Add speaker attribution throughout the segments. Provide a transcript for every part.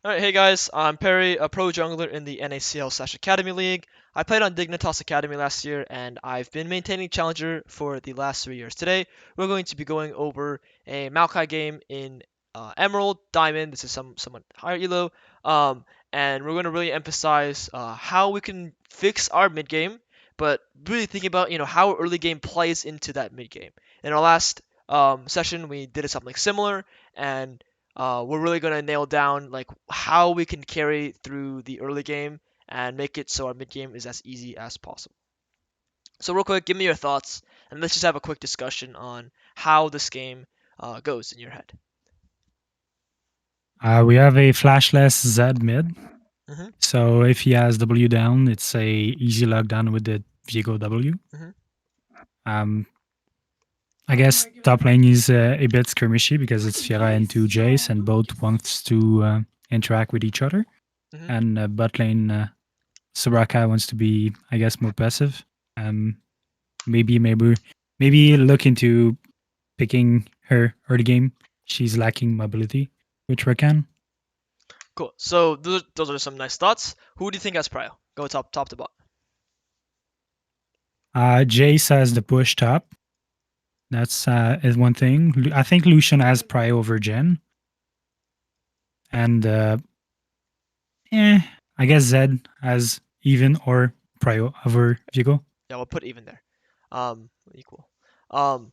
Speaker 1: Alright, hey guys, I'm Perry, a pro jungler in the NACL/Academy League. I played on Dignitas Academy last year, and I've been maintaining Challenger for the last 3 years. Today, we're going to be going over a Maokai game in Emerald, Diamond. This is somewhat higher elo, um, and we're going to really emphasize how we can fix our mid game, but really thinking about how early game plays into that mid game. In our last session, we did something similar, and we're really gonna nail down like how we can carry through the early game and make it so our mid game is as easy as possible. So real quick, give me your thoughts, and let's just have a quick discussion on how this game goes in your head.
Speaker 2: We have a flashless Z mid.
Speaker 1: Hmm.
Speaker 2: So if he has W down, it's a easy lockdown with the Viego W.
Speaker 1: Hmm.
Speaker 2: Um, I guess top lane is a bit skirmishy because it's Fiora and two Jace, and both wants to interact with each other.
Speaker 1: Hmm.
Speaker 2: And bot lane, Soraka wants to be, I guess, more passive. Um, maybe look into picking her early game. She's lacking mobility with Rakan.
Speaker 1: Cool. So those are some nice thoughts. Who do you think has prio? Go top to bottom.
Speaker 2: Jace has the push top. That's is one thing. I think Lucian has prio over Jen, and I guess Zed has even or prio over Vigo.
Speaker 1: Yeah, we'll put even there. Equal. Um,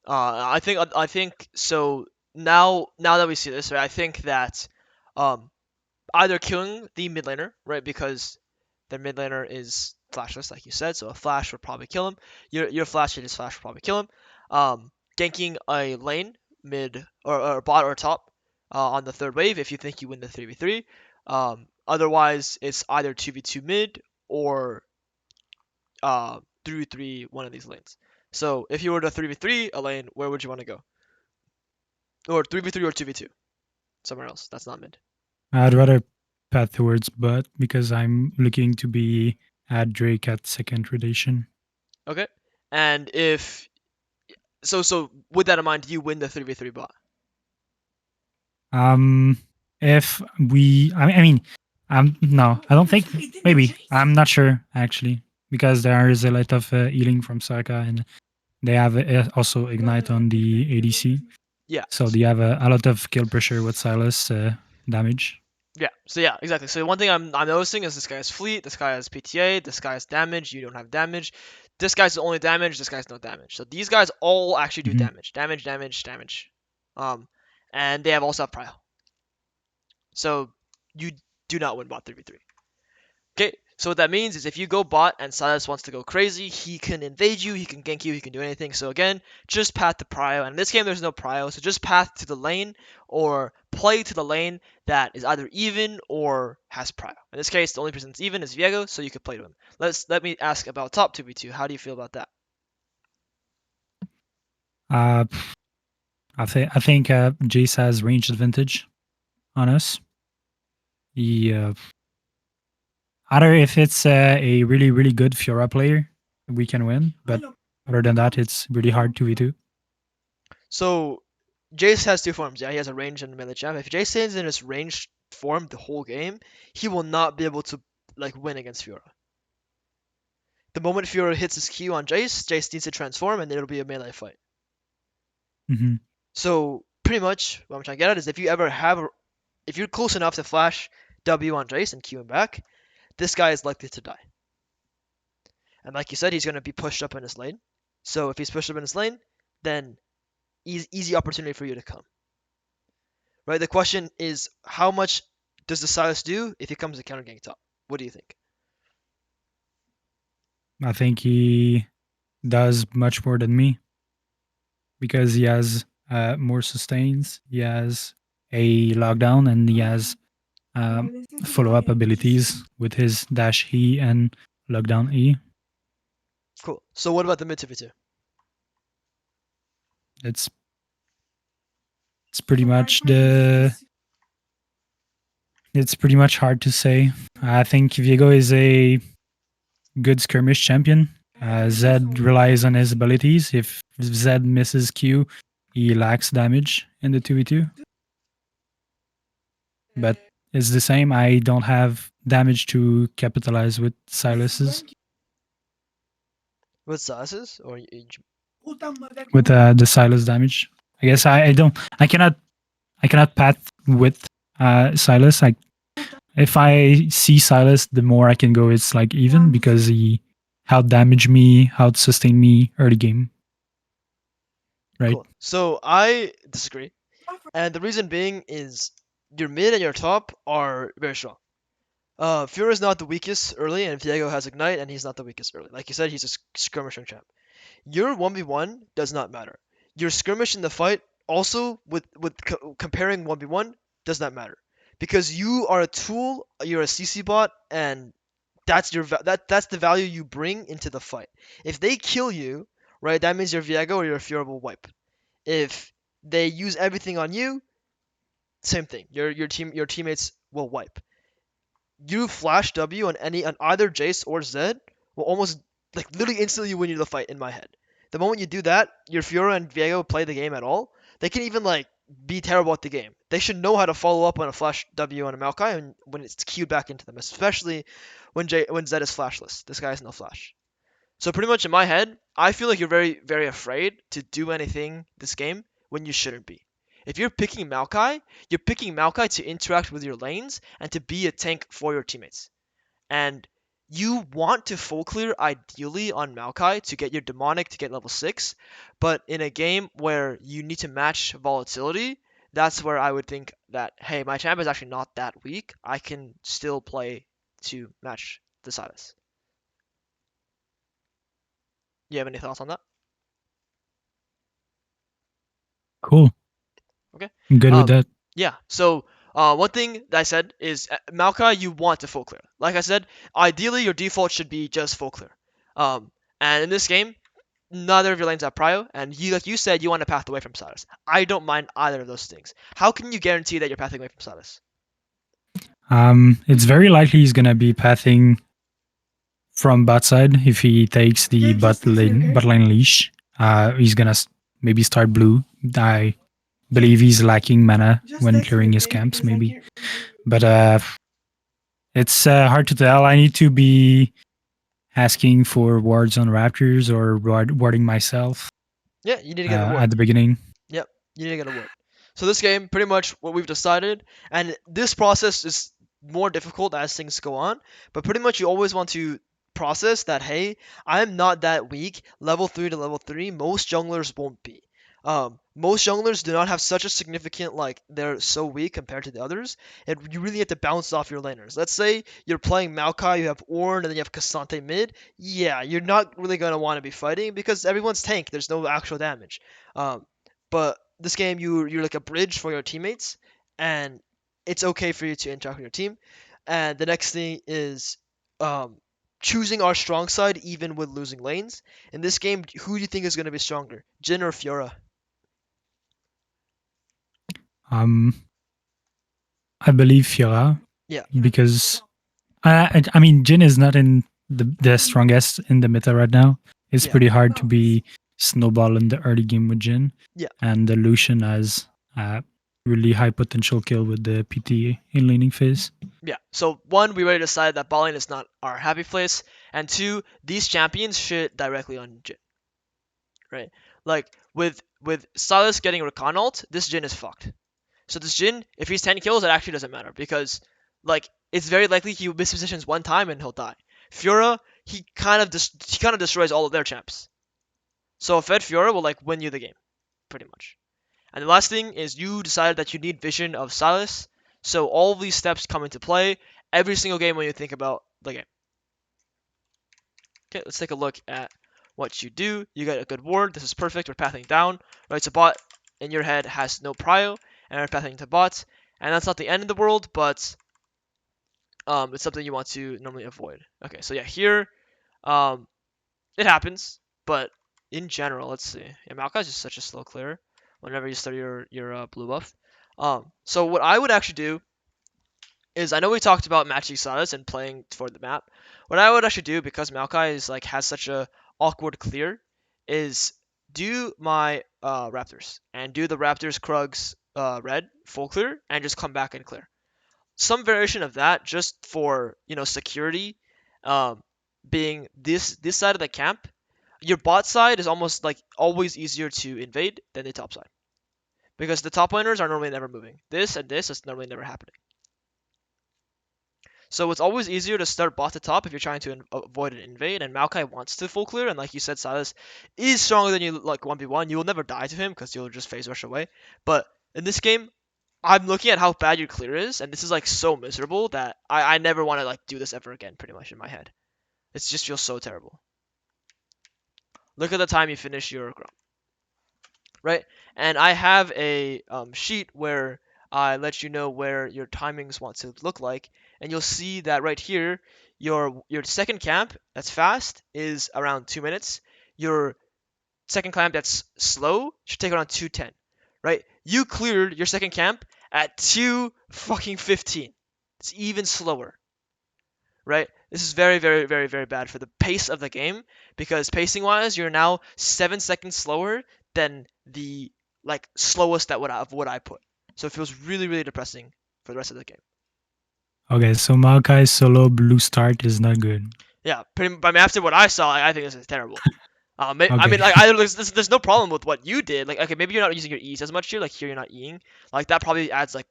Speaker 1: I think so. Now that we see this, right? I think that um either killing the mid laner, right? Because their mid laner is flashless, like you said, so a flash would probably kill him. Your flash and his flash would probably kill him. Ganking a lane, mid or bot or top, on the third wave if you think you win the 3v3. Otherwise, it's either 2v2 mid or 3v3 one of these lanes. So if you were to 3v3 a lane, where would you want to go? Or 3v3 or 2v2? Somewhere else. That's not mid.
Speaker 2: I'd rather path towards but because I'm looking to be at Drake at second rotation.
Speaker 1: Okay. And if so with that in mind, do you win the 3v3 bot?
Speaker 2: Um, if we, I mean, no, I don't think. Maybe I'm not sure actually because there is a lot of healing from Saka and they have also ignite on the ADC,
Speaker 1: Yeah.
Speaker 2: so they have a lot of kill pressure with Silas damage.
Speaker 1: Yeah. So yeah, exactly. So one thing I'm noticing is this guy has fleet, this guy has PTA, this guy has damage, you don't have damage. This guy's the only damage, this guy's no damage. So these guys all actually do
Speaker 2: Mhm.
Speaker 1: damage. Damage, damage, damage. Um and they have also have prio. So you do not win bot 3v3. Okay, so what that means is if you go bot and Silas wants to go crazy, he can invade you, he can gank you, he can do anything. So again, just path to prio. And in this game, there's no prio, so just path to the lane or play to the lane that is either even or has prio. In this case, the only person that's even is Viego, so you could play to him. Let me ask about top 2v2. How do you feel about that?
Speaker 2: Uh, I think Jace has range advantage on us. He either if it's a really good Fiora player, we can win. But other than that, it's really hard 2v2.
Speaker 1: So Jace has two forms. Yeah, he has a range and a melee champ. If Jace stays in his ranged form the whole game, he will not be able to like win against Fiora. The moment Fiora hits his Q on Jace, Jace needs to transform, and it'll be a melee fight.
Speaker 2: Mm-hmm.
Speaker 1: So pretty much what I'm trying to get at is if you're close enough to flash W on Jace and Q him back, this guy is likely to die. And like you said, he's going to be pushed up in his lane. So if he's pushed up in his lane, then easy opportunity for you to come. Right? The question is, how much does the Silas do if he comes to counter gank top? What do you think?
Speaker 2: I think he does much more than me because he has more sustains. He has a lockdown and he has follow up abilities with his dash E and lockdown E.
Speaker 1: Cool. So what about the mid 2v2?
Speaker 2: It's it's pretty much the it's pretty much hard to say. I think Viego is a good skirmish champion. Zed relies on his abilities. If Zed misses Q, he lacks damage in the 2v2. But is the same. I don't have damage to capitalize with Silas's.
Speaker 1: With Silas's
Speaker 2: With the Silas damage. I guess I don't. I cannot path with Silas. Like if I see Silas, the more I can go, it's like even because he how damage me, how sustain me early game, right?
Speaker 1: cool. So I disagree, and the reason being is your mid and your top are very strong. Fura is not the weakest early, and Viego has Ignite, and he's not the weakest early. Like you said, he's a skirmishing champ. Your 1v1 does not matter. Your skirmish in the fight also with comparing 1v1 does not matter because you are a tool, you're a CC bot, and that's the value you bring into the fight. If they kill you, right, that means your Viego or your Fiora will wipe. If they use everything on you, same thing. Your teammates will wipe. You flash W on either Jace or Zed will almost like literally instantly win you the fight in my head. The moment you do that, your Fiora and Viego play the game at all, they can even like be terrible at the game. They should know how to follow up on a flash W on a Maokai and when it's queued back into them, especially when Zed is flashless. This guy has no flash. So pretty much in my head, I feel like you're very, very afraid to do anything this game when you shouldn't be. If you're picking Maokai to interact with your lanes and to be a tank for your teammates. And you want to full clear ideally on Maokai to get your demonic to get level 6, but in a game where you need to match volatility, that's where I would think that, hey, my champ is actually not that weak. I can still play to match the Silas. You have any thoughts on that?
Speaker 2: Cool.
Speaker 1: Okay.
Speaker 2: I'm good with
Speaker 1: Um,
Speaker 2: that.
Speaker 1: yeah. So one thing that I said is Maokai, you want to full clear. Like I said, ideally your default should be just full clear. Um, and in this game, neither of your lanes have prio, and you, like you said, you want to path away from Silas. I don't mind either of those things. How can you guarantee that you're pathing away from Silas?
Speaker 2: It's very likely he's gonna be pathing from bot side if he takes the bot lane leash. He's gonna maybe start blue. I believe he's lacking mana when clearing his camps, maybe. But it's hard to tell. I need to be asking for wards on Raptors or warding myself
Speaker 1: Yeah, you need to get a ward.
Speaker 2: at the beginning.
Speaker 1: Yep, you need to get a ward. So this game, pretty much what we've decided, and this process is more difficult as things go on, but pretty much you always want to process that, hey, I'm not that weak. Level 3 to level 3, most junglers won't be. Most junglers do not have such a significant, like, they're so weak compared to the others. You really have to bounce off your laners. Let's say you're playing Maokai, you have Ornn, and then you have Cassante mid. Yeah, you're not really going to want to be fighting because everyone's tank. There's no actual damage. Um, but this game, you're like a bridge for your teammates, and it's okay for you to interact with your team. And the next thing is um, choosing our strong side even with losing lanes. In this game, who do you think is going to be stronger, Jin or Fiora?
Speaker 2: Um, I believe Fiora
Speaker 1: Yeah,
Speaker 2: because I mean Jin is not in the strongest in the meta right now. It's
Speaker 1: yeah,
Speaker 2: pretty hard to be snowball in the early game with Jin,
Speaker 1: yeah,
Speaker 2: and the Lucian has really high potential kill with the PT in laning phase.
Speaker 1: yeah. So one, we already decided that bot lane is not our happy place, and two, these champions shit directly on Jin, right? Like with Silas getting Recon ult, this Jin is fucked. So this Jin, if he's 10 kills, it actually doesn't matter because, like, it's very likely he mispositions one time and he'll die. Fiora, he kind of destroys all of their champs. So a fed Fiora will like win you the game, pretty much. And the last thing is you decided that you need vision of Silas. So all of these steps come into play every single game when you think about the game. Okay, let's take a look at what you do. You get a good ward. This is perfect. We're pathing down. Right, so bot in your head has no prio, and we're pathing to bot. And that's not the end of the world, but it's something you want to normally avoid. Okay, so yeah, here um, it happens, but in general, let's see. Yeah, Maokai's just such a slow clear whenever you start your blue buff. So what I would actually do is I know we talked about matching Silas and playing for the map. What I would actually do because Maokai is like has such a awkward clear is do my Raptors and do the Raptors Krugs red full clear and just come back and clear. some variation of that just for security, um, being this side of the camp. Your bot side is almost like always easier to invade than the top side because the top laners are normally never moving. This and this is normally never happening. So it's always easier to start bot to top if you're trying to avoid an invade. And Maokai wants to full clear, and like you said, Silas is stronger than you like 1v1. You will never die to him because you'll just phase rush away. But in this game, I'm looking at how bad your clear is, and this is like so miserable that I never want to like do this ever again. Pretty much in my head, it just feels so terrible. Look at the time you finish your Grom, right? And I have a sheet where I let you know where your timings want to look like, and you'll see that right here, your second camp that's fast is around 2 minutes. Your second camp that's slow should take around 2:10, right? You cleared your second camp at 2 fucking 15. It's even slower, right? This is very, very, very, very bad for the pace of the game because pacing wise, you're now 7 seconds slower than the like slowest that would I put. So it feels really, really depressing for the rest of the game.
Speaker 2: Okay, so Maokai's solo blue start is not good.
Speaker 1: Yeah, I mean, after what I saw, I think this is terrible. I
Speaker 2: Okay.
Speaker 1: mean, like, there's no problem with what you did. Like, okay, maybe you're not using your E's as much here. Like here, you're not Eing. Like that probably adds like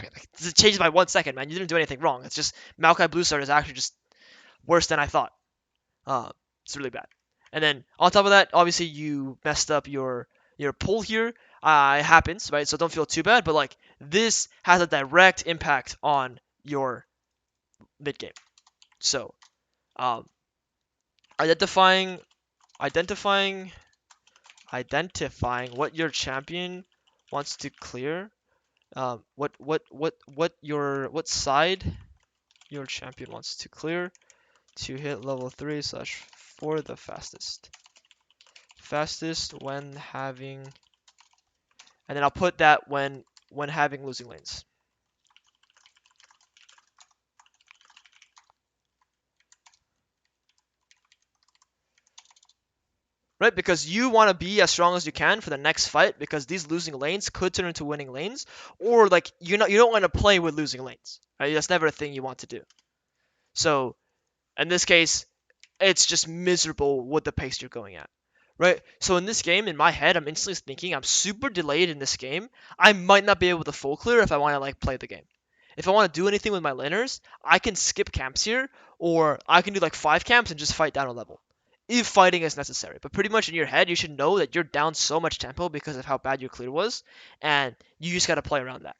Speaker 1: it changes by 1 second, man. You didn't do anything wrong. It's just Maokai Blue Star is actually just worse than I thought. Uh, it's really bad. And then on top of that, obviously you messed up your pull here. It happens, right? So don't feel too bad. But like this has a direct impact on your mid game. So um, identifying identifying identifying what your champion wants to clear. What side your champion wants to clear to hit level 3/4 the fastest. Fastest when having, and then I'll put that when having losing lanes. Right? Because you want to be as strong as you can for the next fight because these losing lanes could turn into winning lanes, or like you don't want to play with losing lanes. Right? That's never a thing you want to do. So in this case, it's just miserable with the pace you're going at. Right? So in this game, in my head, I'm instantly thinking I'm super delayed in this game. I might not be able to full clear if I want to like play the game. If I want to do anything with my laners, I can skip camps here, or I can do like 5 camps and just fight down a level, if fighting is necessary. But pretty much in your head, you should know that you're down so much tempo because of how bad your clear was, and you just gotta play around that.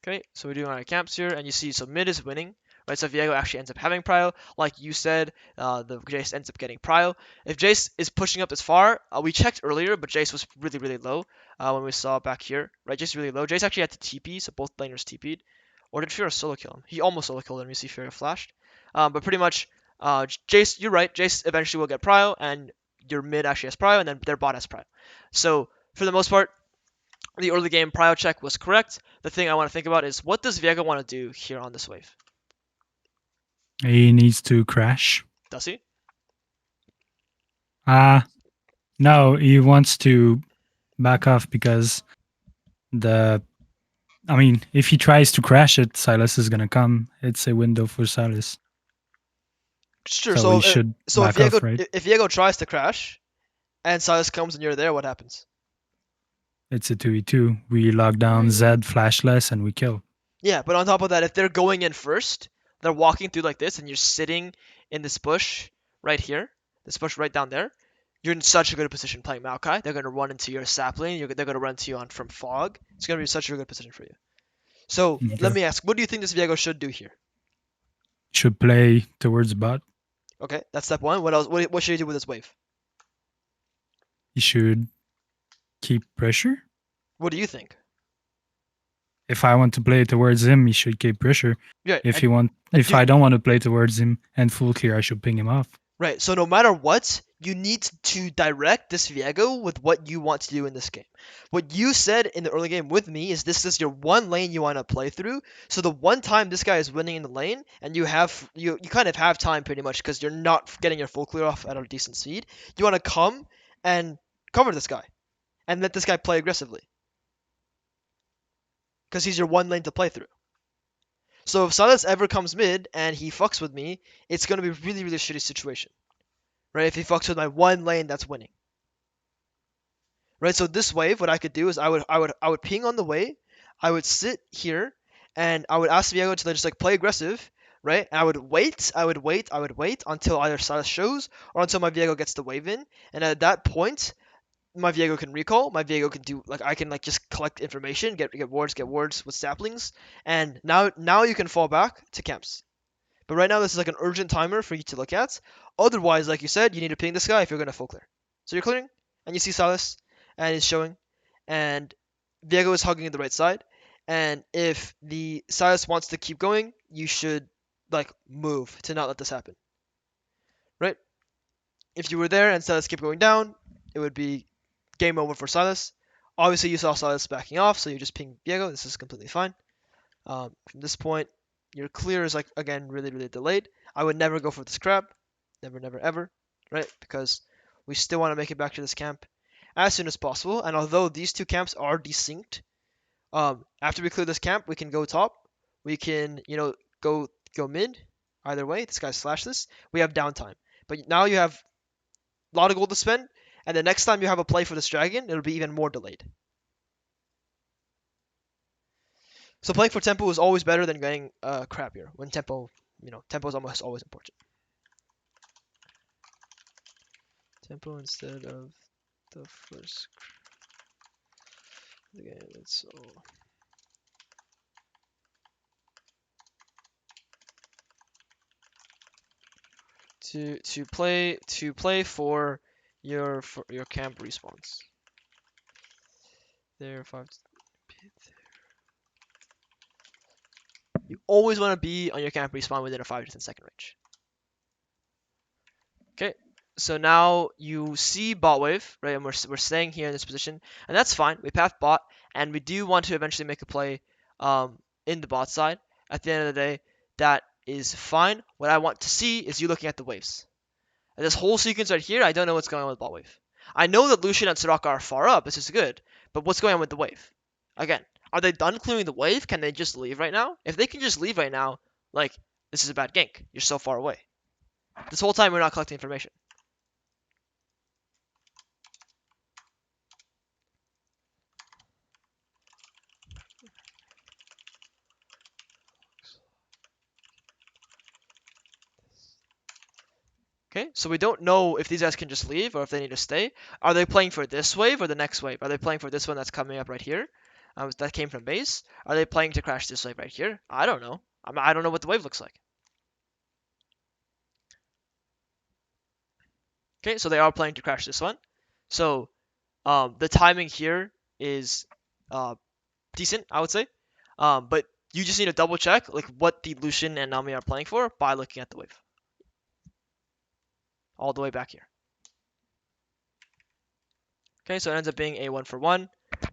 Speaker 1: Okay, so we're doing our camps here, and you see, so mid is winning, right? So Viego actually ends up having prio, like you said. The Jace ends up getting prio. If Jace is pushing up this far, we checked earlier, but Jace was really, really low when we saw back here, right? Jace really low. Jace actually had to TP, so both laners TP'd. Or did Fira solo kill him? He almost solo killed him. You see Fira flashed. But pretty much, Jace, you're right. Jace eventually will get prio, and your mid actually has prio, and then their bot has prio. So for the most part, the early game prio check was correct. The thing I want to think about is what does Viego want to do here on this wave?
Speaker 2: He needs to crash.
Speaker 1: Does he?
Speaker 2: No, he wants to back off because the I mean, if he tries to crash it, Silas is gonna come. It's a window for Silas.
Speaker 1: Sure.
Speaker 2: So he should
Speaker 1: So
Speaker 2: back off, right?
Speaker 1: if Viego tries to crash and Silas comes and you're there, what happens?
Speaker 2: It's a 2v2. We lock down Zed, flashless, and we kill.
Speaker 1: Yeah, but on top of that, if they're going in first, they're walking through like this, and you're sitting in this bush right here, this bush right down there. You're in such a good position playing Maokai. They're gonna run into your sapling. They're gonna run to you on from fog. It's gonna be such a good position for you. So let
Speaker 2: Okay.
Speaker 1: me ask, what do you think this Viego should do here?
Speaker 2: Should play towards bot.
Speaker 1: Okay, that's step one. What else? What should he do with this wave?
Speaker 2: He should keep pressure.
Speaker 1: What do you think?
Speaker 2: If I want to play towards him, he should keep pressure.
Speaker 1: Yeah,
Speaker 2: If I don't want to play towards him and full clear, I should ping him off.
Speaker 1: right. So no matter what, you need to direct this Viego with what you want to do in this game. What you said in the early game with me is this is your one lane you want to play through. So the one time this guy is winning in the lane, and you kind of have time pretty much because you're not getting your full clear off at a decent speed. You want to come and cover this guy, and let this guy play aggressively. because he's your one lane to play through. So if Silas ever comes mid and he fucks with me, it's gonna be a really, really shitty situation, right? If he fucks with my one lane that's winning, right? So this wave, what I could do is I would ping on the way, I would sit here, and I would ask Viego to just like play aggressive, right? And I would wait until either Silas shows or until my Viego gets the wave in, and at that point, my Viego can recall. My Viego can do like I can like just collect information, get wards with saplings, and now you can fall back to camps. But right now this is like an urgent timer for you to look at. Otherwise, like you said, you need to ping this guy if you're gonna full clear. So you're clearing, and you see Silas, and he's showing, and Viego is hugging the right side. And if the Silas wants to keep going, you should like move to not let this happen, right? If you were there and Silas kept going down, it would be game over for Silas. Obviously, you saw Silas backing off, so you just ping Viego. This is completely fine. From this point, your clear is like again really really delayed. I would never go for this crab, never never ever, right? Because we still want to make it back to this camp as soon as possible. And although these two camps are desynced, after we clear this camp, we can go top. We can go mid. Either way, this guy slash this. We have downtime, but now you have a lot of gold to spend. And the next time you have a play for this dragon, it'll be even more delayed. So playing for tempo is always better than getting crappier when tempo is almost always important. Tempo instead of the first game. It's all. To play for your camp respawns. There 5. You always want to be on your camp respawn within a 5 to 10 second range. Okay, so now you see bot wave, right? And we're staying here in this position, and that's fine. We path bot, and we do want to eventually make a play in the bot side. At the end of the day, that is fine. What I want to see is you looking at the waves. And this whole sequence right here, I don't know what's going on with bot wave. I know that Lucian and Soraka are far up. This is good, but what's going on with the wave? Again, are they done clearing the wave? Can they just leave right now? If they can just leave right now, like, this is a bad gank. You're so far away. This whole time we're not collecting information. Okay, so we don't know if these guys can just leave or if they need to stay. Are they playing for this wave or the next wave? Are they playing for this one that's coming up right here? That came from base? Are they playing to crash this wave right here? I don't know. I don't know what the wave looks like. Okay, so they are playing to crash this one. So the timing here is decent, I would say. But you just need to double check like what the Lucian and Nami are playing for by looking at the wave. All the way back here. Okay, so it ends up being a 1-for-1.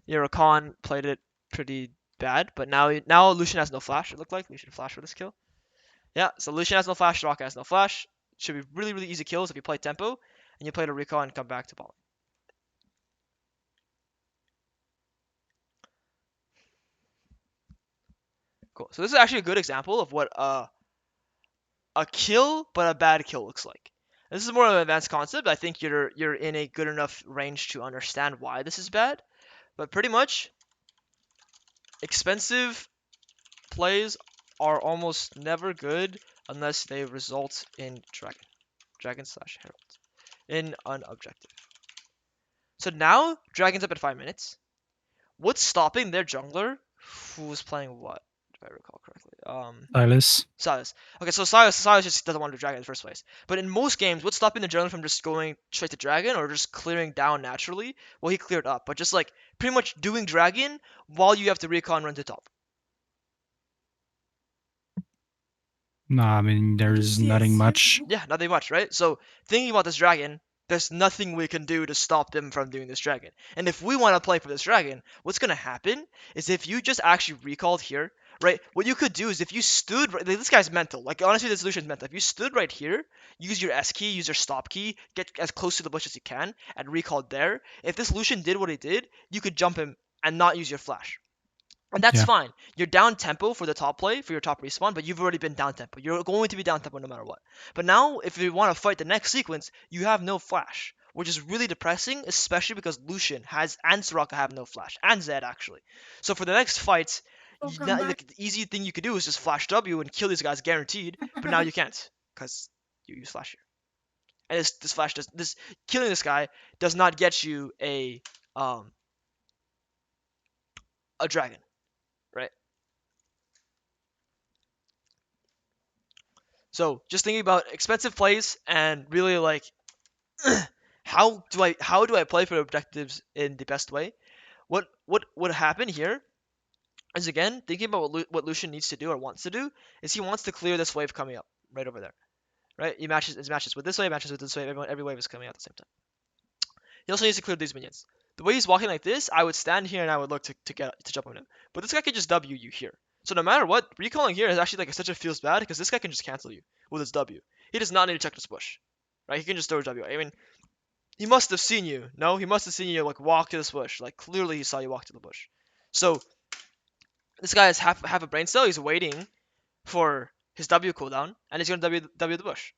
Speaker 1: Your Rakan played it pretty bad, but now Lucian has no flash, it looked like. Lucian flash for this kill. Yeah, so Lucian has no flash, Soraka has no flash. Should be really, really easy kills if you play tempo and you play the recall and come back to ball. Cool. So this is actually a good example of what a kill but a bad kill looks like. This is more of an advanced concept. I think you're in a good enough range to understand why this is bad. But pretty much, expensive plays are almost never good unless they result in dragon/herald, in an objective. So now dragon's up at 5 minutes. What's stopping their jungler, who was playing what, if I recall correctly? Silas. Okay, so Silas just doesn't want to do dragon in the first place. But in most games, what's stopping the jungler from just going straight to dragon or just clearing down naturally? Well, he cleared up, but just like pretty much doing dragon while you have to recon run to top.
Speaker 2: No, I mean there's nothing much.
Speaker 1: Yeah, nothing much, right? So thinking about this dragon, there's nothing we can do to stop them from doing this dragon. And if we want to play for this dragon, what's gonna happen is if you just actually recalled here, right? What you could do is if you stood, like, this guy's mental. Like honestly, the solution's mental. If you stood right here, use your S key, use your stop key, get as close to the bush as you can, and recalled there. If this Lucian did what he did, you could jump him and not use your flash. And that's
Speaker 2: Yeah.
Speaker 1: fine. You're down tempo for the top play, for your top respawn, but you've already been down tempo. You're going to be down tempo no matter what. But now, if you want to fight the next sequence, you have no flash, which is really depressing, especially because Lucian has and Soraka have no flash, and Zed actually. So for the next fights, like, the easy thing you could do is just flash W and kill these guys guaranteed, but now you can't because you use flash here. And this flash does this killing this guy does not get you um a dragon, right? So just thinking about expensive plays and really like how do I play for objectives in the best way? What would happen here is, again, thinking about what Lucian needs to do or wants to do is he wants to clear this wave coming up right over there, right? He matches with this wave, matches with this wave. Every wave is coming out at the same time. He also needs to clear these minions. The way he's walking like this, I would stand here and I would look to jump on him. But this guy can just W you here. So no matter what, recalling here is actually like such a feels bad because this guy can just cancel you with his W. He does not need to check this bush, right? He can just throw a W. I mean, he must have seen you. No, he must have seen you like walk to this bush. Like clearly he saw you walk to the bush. So this guy has half a brain cell. He's waiting for his W cooldown, and he's gonna W the bush.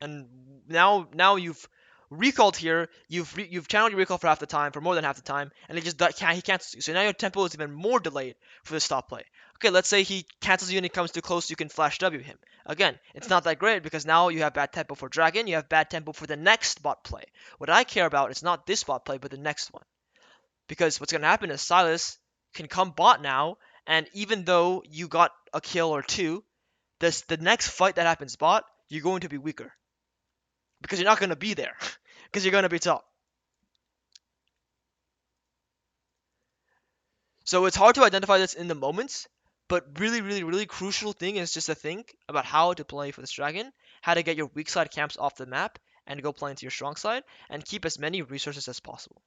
Speaker 1: And now you've recalled here. You've channeled your recall for half the time, for more than half the time, and he cancels you. So now your tempo is even more delayed for the stop play. Okay, let's say he cancels you and he comes too close. You can flash W him. Again, it's not that great because now you have bad tempo for Dragon. You have bad tempo for the next bot play. What I care about is not this bot play, but the next one. Because what's gonna happen is Silas can come bot now, and even though you got a kill or two, the next fight that happens bot, you're going to be weaker because you're not going to be there because you're going to be top. So it's hard to identify this in the moments, but really, really, really crucial thing is just to think about how to play for this dragon, how to get your weak side camps off the map and go play into your strong side, and keep as many resources as possible.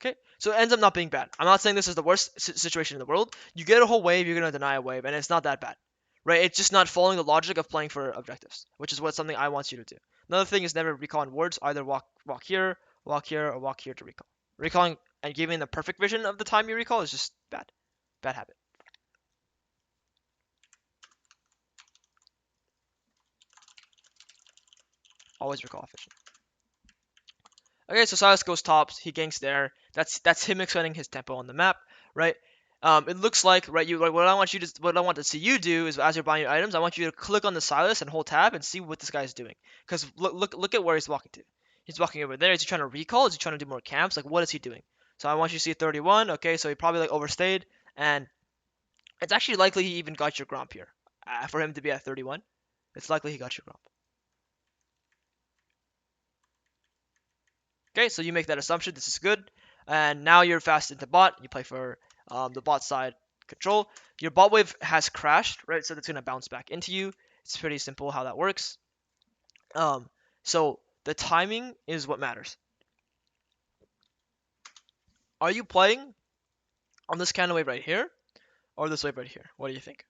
Speaker 1: Okay, so it ends up not being bad. I'm not saying this is the worst situation in the world. You get a whole wave, you're gonna deny a wave, and it's not that bad, right? It's just not following the logic of playing for objectives, which is what something I want you to do. Another thing is never recall in wards. Either walk here, or walk here to recall. Recalling and giving the perfect vision of the time you recall is just bad habit. Always recall efficient. Okay, so Silas goes tops. He ganks there. That's him extending his tempo on the map, right? It looks like, right, what I want to see you do is, as you're buying your items, I want you to click on the Silas and hold tab and see what this guy's doing. Because look at where he's walking to. He's walking over there. Is he trying to recall? Is he trying to do more camps? Like, what is he doing? So I want you to see 31. Okay, so he probably like overstayed, and it's actually likely he even got your Gromp here. For him to be at 31, it's likely he got your Gromp. Okay, so you make that assumption. This is good. And now you're fast into bot. You play for the bot side control. Your bot wave has crashed, right? So that's going to bounce back into you. It's pretty simple how that works. So the timing is what matters. Are you playing on this kind of wave right here or this wave right here? What do you think?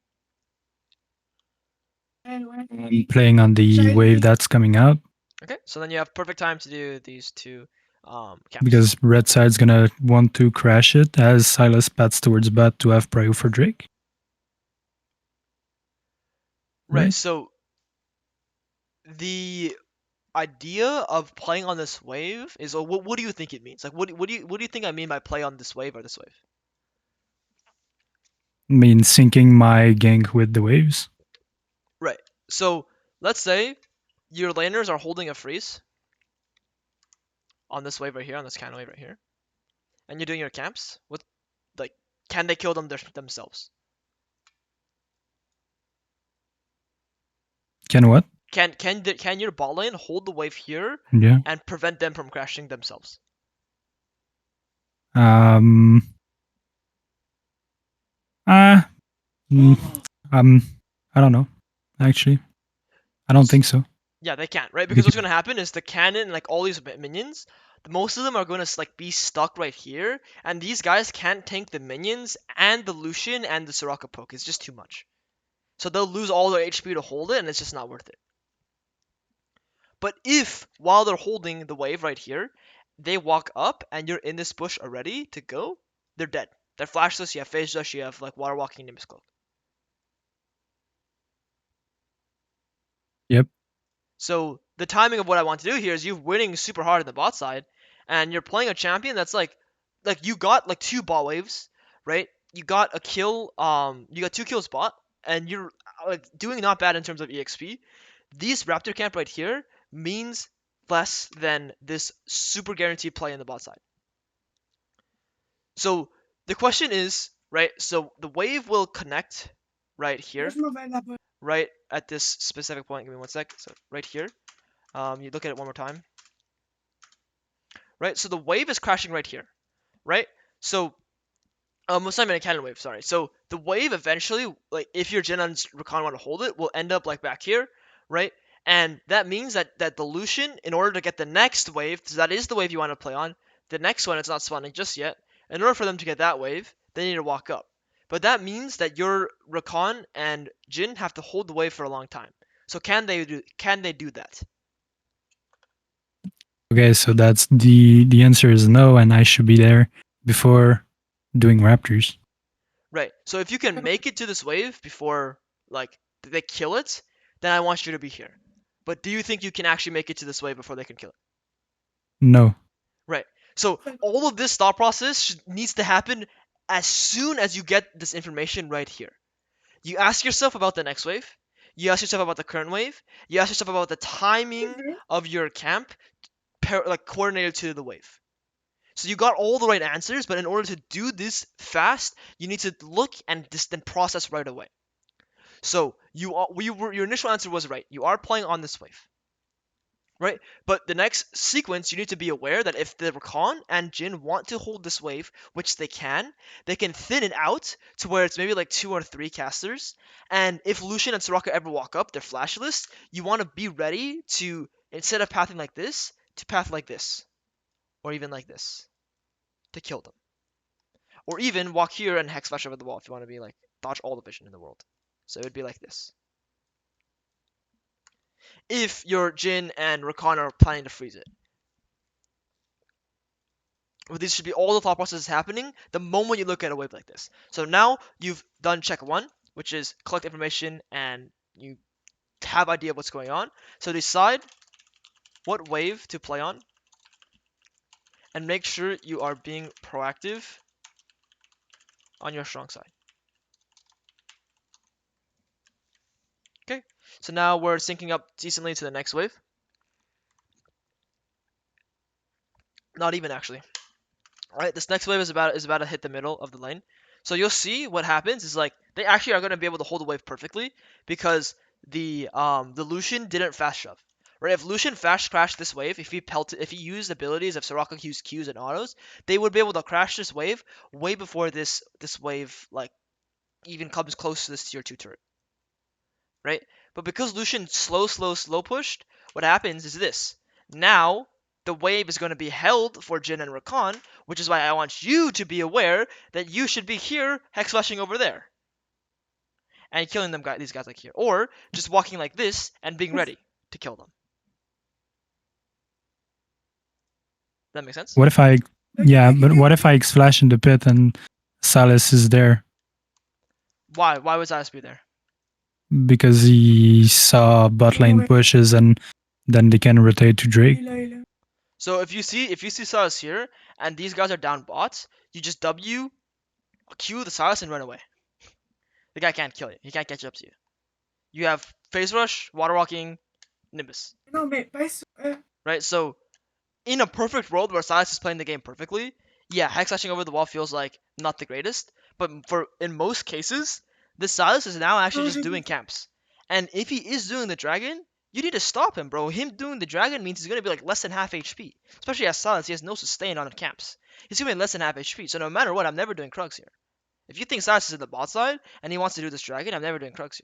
Speaker 2: I'm playing on the wave that's coming out
Speaker 1: Okay, so then you have perfect time to do these two camps.
Speaker 2: because red side's gonna want to crash it as Silas pats towards bot to have prio for Drake.
Speaker 1: Right,
Speaker 2: Right?
Speaker 1: so the idea of playing on this wave is, what do you think it means? Like, what do you think I mean by play on this wave or this wave?
Speaker 2: I mean, syncing my gank with the waves.
Speaker 1: Right. So let's say your laners are holding a freeze on this wave right here, on this kind of wave right here, and you're doing your camps. What, like, can they kill them themselves?
Speaker 2: Can what?
Speaker 1: Can your bot lane hold the wave here
Speaker 2: Yeah.
Speaker 1: and prevent them from crashing themselves?
Speaker 2: Um. Uh, mm, I don't know. Actually, I don't think so.
Speaker 1: Yeah, they can't, right? Because what's gonna happen is the cannon, like all these minions, most of them are gonna like be stuck right here, and these guys can't tank the minions and the Lucian and the Soraka poke. It's just too much. So they'll lose all their HP to hold it, and it's just not worth it. But if, while they're holding the wave right here, they walk up and you're in this bush already to go, they're dead. They're flashless, you have phase rush, you have like water walking Nimbus Cloak.
Speaker 2: Yep.
Speaker 1: So the timing of what I want to do here is you're winning super hard in the bot side, and you're playing a champion that's like you got like 2 bot waves, right? You got a kill, you got 2 kills bot, and you're like doing not bad in terms of EXP. These Raptor camp right here means less than this super guaranteed play in the bot side. So the question is, right? So the wave will connect right here, right at this specific point. Give me 1 sec. So right here. You look at it one more time. Right? So the wave is crashing right here. Right? So it's not even a cannon wave, sorry. So the wave eventually, like if your Jin and Rakan want to hold it, will end up like back here, right? And that means that the Lucian, in order to get the next wave, because that is the wave you want to play on, the next one it's not spawning just yet. In order for them to get that wave, they need to walk up. But that means that your Rakan and Jin have to hold the wave for a long time. So can they do that?
Speaker 2: Okay, so that's the answer is no, and I should be there before doing Raptors.
Speaker 1: Right. So if you can make it to this wave before like they kill it, then I want you to be here. But do you think you can actually make it to this wave before they can kill it?
Speaker 2: No.
Speaker 1: Right. So all of this thought process needs to happen as soon as you get this information right here. You ask yourself about the next wave. You ask yourself about the current wave. You ask yourself about the timing of your camp, like coordinated to the wave. So you got all the right answers, but in order to do this fast, you need to look and then process right away. So your initial answer was right. You are playing on this wave, right? But the next sequence, you need to be aware that if the Rakan and Jin want to hold this wave, which they can thin it out to where it's maybe like 2 or 3 casters. And if Lucian and Soraka ever walk up, they're flashless. You want to be ready to, instead of pathing like this, to path like this, or even like this, to kill them. Or even walk here and hex flash over the wall if you want to be like dodge all the vision in the world. So it would be like this. If your Jin and Rakan are planning to freeze it. But these should be all the thought processes happening the moment you look at a wave like this. So now you've done check 1, which is collect information and you have idea of what's going on. So decide what wave to play on and make sure you are being proactive on your strong side. Okay, so now we're syncing up decently to the next wave. Not even actually. All right, this next wave is about to hit the middle of the lane. So you'll see what happens is like they actually are going to be able to hold the wave perfectly because the Lucian didn't fast shove. Right, if Lucian fast crashed this wave, if he used abilities, if Soraka used Qs and autos, they would be able to crash this wave way before this wave like even comes close to this tier 2 turret. Right? But because Lucian slow pushed, what happens is this. Now, the wave is going to be held for Jin and Rakan, which is why I want you to be aware that you should be here, hex flashing over there. And killing these guys like here. Or just walking like this and being ready to kill them. That makes sense?
Speaker 2: What if I, yeah, but what if I X flash in the pit and Salas is there
Speaker 1: Why? Why was ISB there?
Speaker 2: because he saw bot lane pushes and then they can rotate to Drake?
Speaker 1: So if you see Silas here and these guys are down bots, you just W, Q the Silas and run away. The guy can't kill you. He can't catch up to you. You have phase rush, water walking, Nimbus. Right? So in a perfect world where Silas is playing the game perfectly, yeah, hex slashing over the wall feels like not the greatest. But in most cases, this Silas is now actually just doing camps. And if he is doing the dragon, you need to stop him, bro. Him doing the dragon means he's gonna be like less than half HP. Especially as Silas, he has no sustain on camps. He's gonna be less than half HP. So no matter what, I'm never doing Krugs here. If you think Silas is in the bot side and he wants to do this dragon, I'm never doing Krugs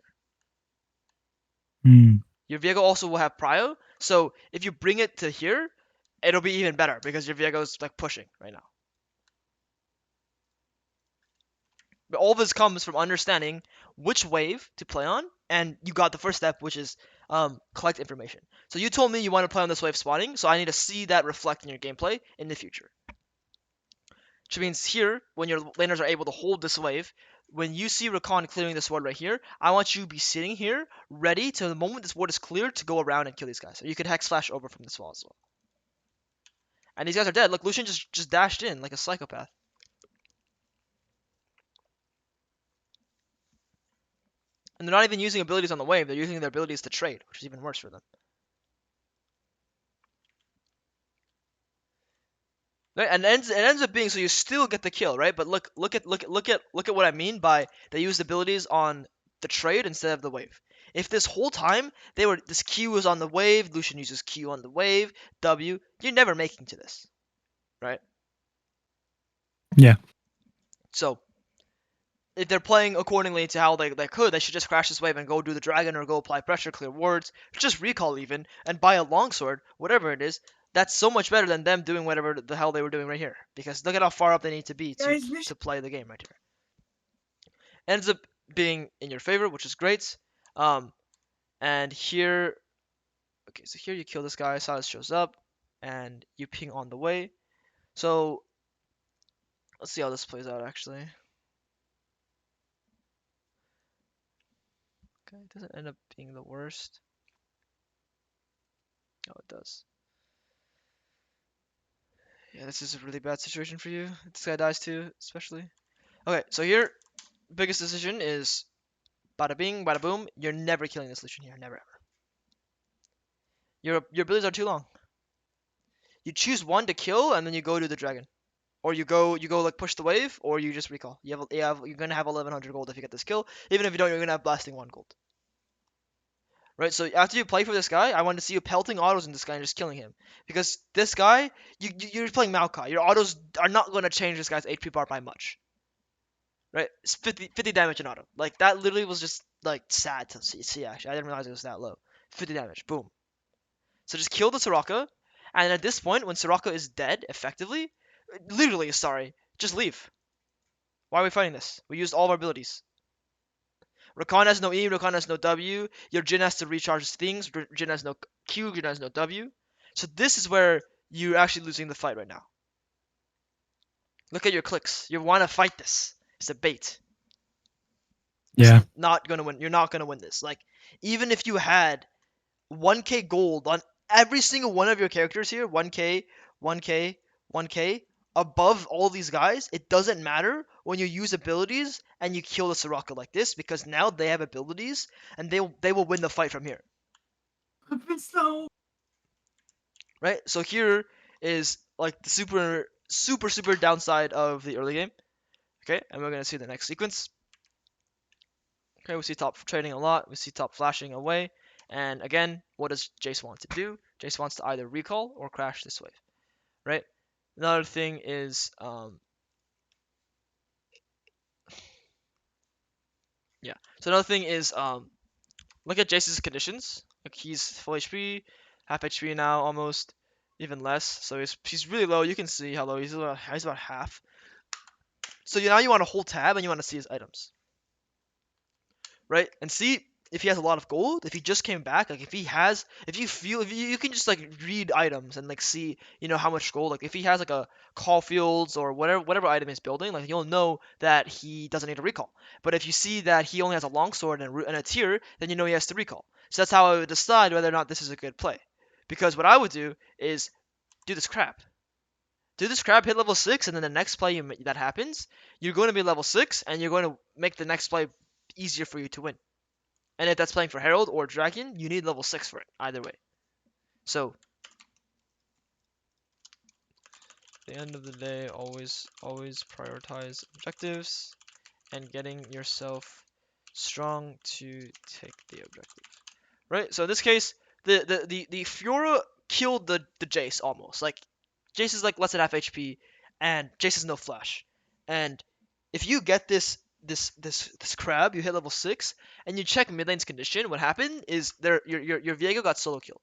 Speaker 1: here. Your Viego also will have prio, so if you bring it to here, it'll be even better because your Viego's like pushing right now. But all of this comes from understanding which wave to play on, and you got the first step, which is collect information. So you told me you want to play on this wave spawning, so I need to see that reflect in your gameplay in the future. Which means here, when your laners are able to hold this wave, when you see Rakan clearing this ward right here, I want you to be sitting here, ready to the moment this ward is cleared to go around and kill these guys. Or you could hex flash over from this wall as well. And these guys are dead. Look, Lucian just dashed in like a psychopath. And they're not even using abilities on the wave, they're using their abilities to trade, which is even worse for them. Right? And it ends up being so you still get the kill, right? But look at what I mean by they used abilities on the trade instead of the wave. If this whole time this Q is on the wave, Lucian uses Q on the wave, W, you're never making to this, right?
Speaker 2: Yeah.
Speaker 1: So if they're playing accordingly to how they could, they should just crash this wave and go do the dragon or go apply pressure, clear wards, just recall even, and buy a longsword, whatever it is. That's so much better than them doing whatever the hell they were doing right here. Because look at how far up they need to be to play the game right here. Ends up being in your favor, which is great. And here, okay, so here you kill this guy, Silas shows up, and you ping on the way. So let's see how this plays out actually. Okay, it doesn't end up being the worst. Oh, it does. Yeah, this is a really bad situation for you. This guy dies too, especially. Okay, so here, biggest decision is bada bing, bada boom. You're never killing this Lucian here, never ever. Your abilities are too long. You choose one to kill, and then you go to the dragon, or you go like push the wave, or you just recall. You're gonna have 1100 gold if you get this kill. Even if you don't, you're gonna have blasting 1 gold. Right, so after you play for this guy, I want to see you pelting autos in this guy and just killing him. Because this guy, you're playing Maokai. Your autos are not going to change this guy's HP bar by much. Right? It's 50 damage in auto. Like, that literally was just, like, sad to see actually. I didn't realize it was that low. 50 damage. Boom. So just kill the Soraka. And at this point, when Soraka is dead, effectively, literally, sorry, just leave. Why are we fighting this? We used all of our abilities. Rakan has no E, Rakan has no W. Your Jhin has to recharge his things. Jhin has no Q, Jhin has no W. So this is where you're actually losing the fight right now. Look at your clicks. You want to fight this. It's a bait.
Speaker 2: Yeah.
Speaker 1: Not gonna win. You're not gonna win this. Like, even if you had 1k gold on every single one of your characters here, 1k, 1k, 1k, above all these guys, it doesn't matter when you use abilities and you kill the Soraka like this, because now they have abilities and they will win the fight from here. Right? So here is like the super downside of the early game. Okay, and we're gonna see the next sequence. Okay, we see top trading a lot, we see top flashing away, and again, what does Jace want to do? Jace wants to either recall or crash this wave, right? Another thing is, yeah. So another thing is, look at Jace's conditions. Like, he's full HP, half HP now, almost, even less. So he's really low. You can see how low he's about half. So now you want to hold tab and you want to see his items, right? And see if he has a lot of gold. If he just came back, like if you can just like read items and like see how much gold. Like if he has like a Caulfields or whatever item he's building, like you'll know that he doesn't need to recall. But if you see that he only has a longsword and a tier, then you know he has to recall. So that's how I would decide whether or not this is a good play. Because what I would do is do this crap. Do this crap, hit level 6, and then the next play that happens, you're going to be level 6, and you're going to make the next play easier for you to win. And if that's playing for Herald or Dragon, you need level 6 for it, either way. So, at the end of the day, always prioritize objectives and getting yourself strong to take the objective. Right? So in this case, the Fiora killed the Jace almost. Like, Jace is like less than half HP, and Jace has no flash. And if you get this crab, you hit level 6, and you check mid lane's condition, what happened is your Viego got solo killed,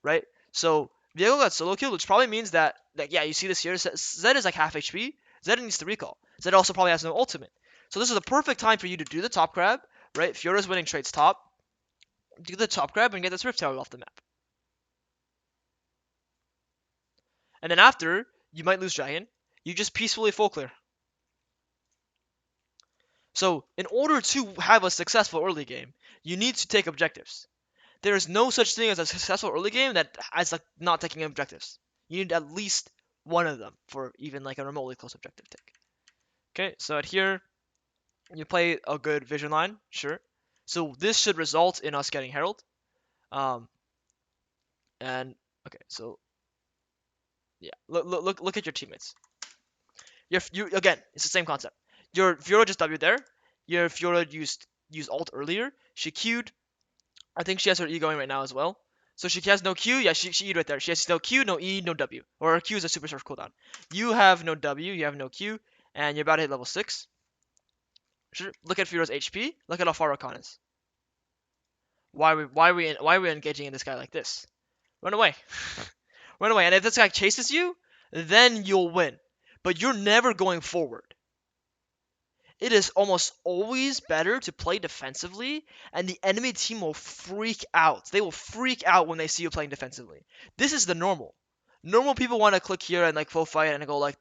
Speaker 1: right? So Viego got solo killed, which probably means that yeah, you see this here, Zed is like half HP. Zed needs to recall. Zed also probably has no ultimate. So this is the perfect time for you to do the top grab, right? Fiora's winning trades top. Do the top grab and get this Rift Tower off the map. And then after, you might lose Dragon. You just peacefully full clear. So in order to have a successful early game, you need to take objectives. There is no such thing as a successful early game that as like not taking objectives. You need at least one of them for even like a remotely close objective take. Okay, so at here, you play a good vision line, sure. So this should result in us getting Herald. Um, and okay, so yeah, look at your teammates. You again, it's the same concept. Your Fiora just W there. Your Fiora used ult earlier. She queued. I think she has her E going right now as well. So she has no Q. Yeah, she E right there. She has no Q, no E, no W. Or her Q is a super surf cooldown. You have no W. You have no Q, and you're about to hit level 6. Sure. Look at Fiora's HP. Look at how far Rakan is. Why are we engaging in this guy like this? Run away. Run away. And if this guy chases you, then you'll win. But you're never going forward. It is almost always better to play defensively, and the enemy team will freak out. They will freak out when they see you playing defensively. This is the normal. Normal people want to click here and like full fight and go like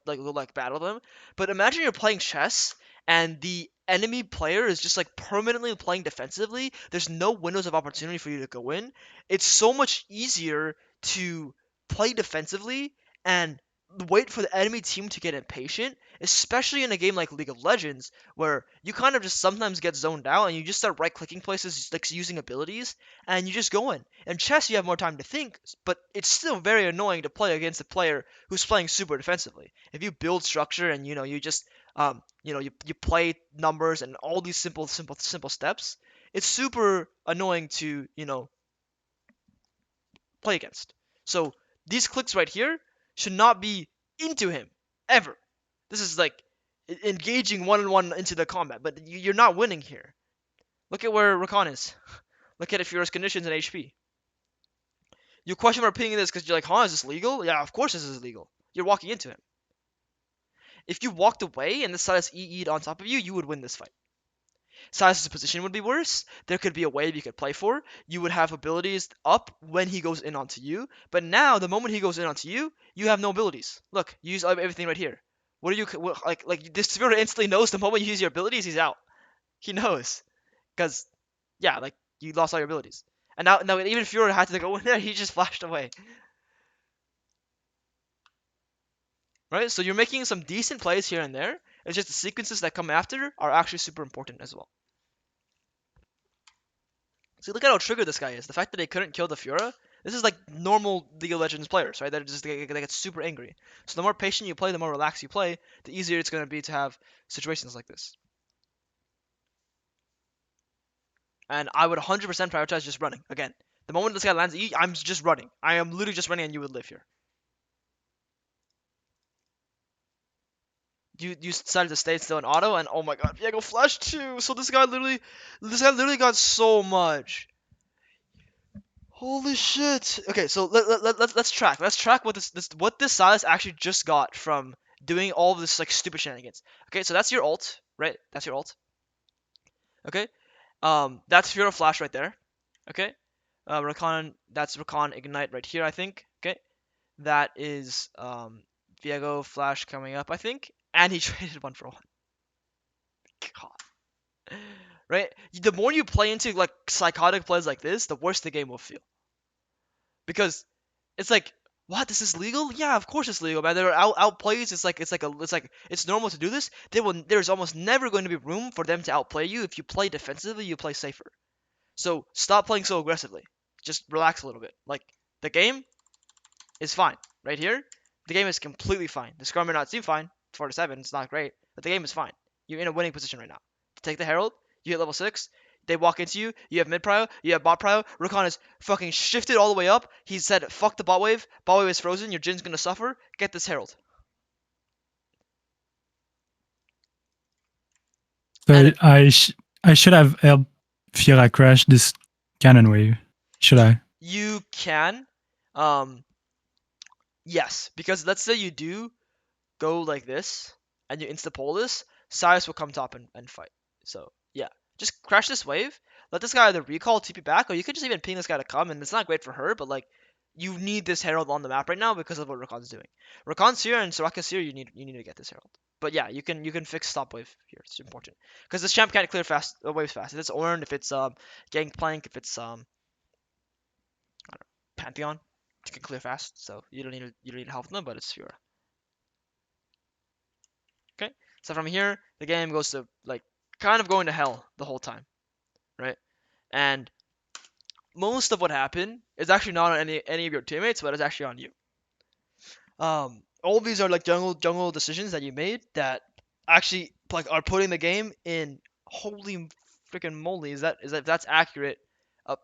Speaker 1: battle them. But imagine you're playing chess and the enemy player is just like permanently playing defensively. There's no windows of opportunity for you to go in. It's so much easier to play defensively and wait for the enemy team to get impatient, especially in a game like League of Legends, where you kind of just sometimes get zoned out and you just start right-clicking places, like using abilities, and you just go in. In chess, you have more time to think, but it's still very annoying to play against a player who's playing super defensively. If you build structure and you just you play numbers and all these simple steps, it's super annoying to play against. So these clicks right here should not be into him ever. This is like engaging one-on-one into the combat, but you're not winning here. Look at where Rakan is. Look at if Fiora's conditions and HP. You question repeating this because you're like, huh, is this legal? Yeah, of course this is legal. You're walking into him. If you walked away and the Silas EE'd on top of you, you would win this fight. Silas's position would be worse. There could be a wave you could play for. You would have abilities up when he goes in onto you. But now, the moment he goes in onto you, you have no abilities. Look, you use everything right here. What are you like? This Spirit instantly knows the moment you use your abilities, he's out. He knows, because yeah, like you lost all your abilities. And now even if Fiora had to go in there, he just flashed away. Right? So you're making some decent plays here and there. It's just the sequences that come after are actually super important as well. See, look at how triggered this guy is. The fact that they couldn't kill the Fiora, this is like normal League of Legends players, right? They get super angry. So the more patient you play, the more relaxed you play, the easier it's going to be to have situations like this. And I would 100% prioritize just running. Again, the moment this guy lands E, I'm just running. I am literally just running and you would live here. You decided to stay still in auto, and oh my god, Viego flash too. So this guy literally got so much. Holy shit. Okay, so let's track. Let's track what this Silas actually just got from doing all of this like stupid shenanigans. Okay, so that's your ult, right? That's your ult. Okay. That's Fiora flash right there. Okay. That's Rakan ignite right here, I think. Okay. That is Viego flash coming up, I think. And he traded 1-for-1. God. Right? The more you play into like psychotic plays like this, the worse the game will feel. Because it's like, what? This is legal? Yeah, of course it's legal, man. There are outplays. It's normal to do this. There's almost never going to be room for them to outplay you. If you play defensively, you play safer. So stop playing so aggressively. Just relax a little bit. Like the game is fine right here. The game is completely fine. The score may not seem fine. 4-7, it's not great, but the game is fine. You're in a winning position right now. Take the Herald. You hit level 6. They walk into you. You have mid prio. You have bot prio. Rakan is fucking shifted all the way up. He said, "Fuck the bot wave. Bot wave is frozen. Your Jin's gonna suffer. Get this Herald."
Speaker 2: So I should have helped Fiora crash this cannon wave. Should I?
Speaker 1: You can, yes, because let's say you do go like this and you insta pull this. Silas will come top and fight. So yeah, just crash this wave. Let this guy either recall TP back, or you could just even ping this guy to come. And it's not great for her, but like you need this Herald on the map right now because of what Rakan's doing. Rakan's here and Soraka's here. You need to get this Herald. But yeah, you can fix stop wave here. It's important because this champ can't clear fast waves fast. If it's Ornn, if it's Gangplank, if it's Pantheon, you can clear fast. So you don't need to help them, but it's Fiora. Okay, so from here the game goes to like kind of going to hell the whole time, right? And most of what happened is actually not on any of your teammates, but it's actually on you. All of these are like jungle decisions that you made that actually like are putting the game in holy freaking moly. Is that that's accurate? Up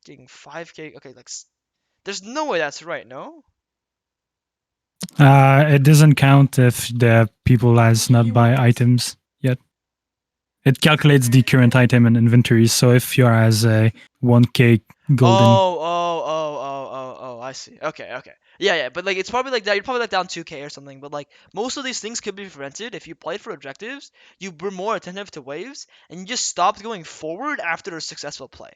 Speaker 1: getting 5k. Okay, like there's no way that's right. No.
Speaker 2: It doesn't count if the people has not buy items yet. It calculates the current item in inventory. So if you has a 1k golden,
Speaker 1: Oh, I see. Okay. Yeah. But like, it's probably like that. You're probably like down 2k or something. But like, most of these things could be prevented if you played for objectives, you were more attentive to waves, and you just stopped going forward after a successful play.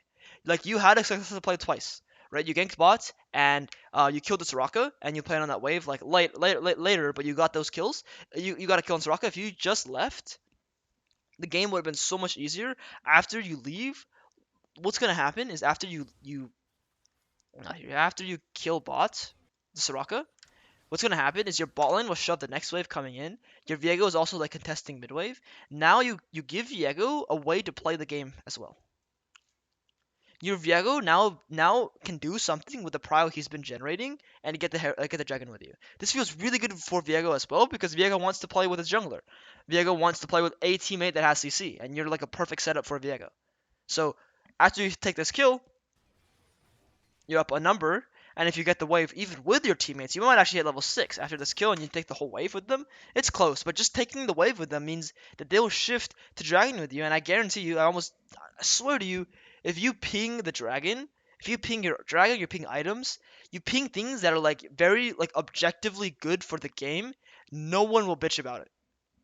Speaker 1: Like, you had a successful play twice, right? You ganked bots, and you killed the Soraka, and you played on that wave like later, but you got those kills. You got a kill on Soraka. If you just left, the game would have been so much easier. After you leave, what's gonna happen is after you kill bot, the Soraka, what's gonna happen is your bot lane will shove the next wave coming in. Your Viego is also like contesting mid wave. Now you give Viego a way to play the game as well. Your Viego now can do something with the prio he's been generating and get the dragon with you. This feels really good for Viego as well because Viego wants to play with his jungler. Viego wants to play with a teammate that has CC, and you're like a perfect setup for Viego. So after you take this kill, you're up a number, and if you get the wave even with your teammates, you might actually hit level 6 after this kill and you take the whole wave with them. It's close, but just taking the wave with them means that they'll shift to dragon with you, and I guarantee you, I swear to you, if you ping the dragon, if you ping your dragon, you ping items, you ping things that are like very like objectively good for the game, no one will bitch about it.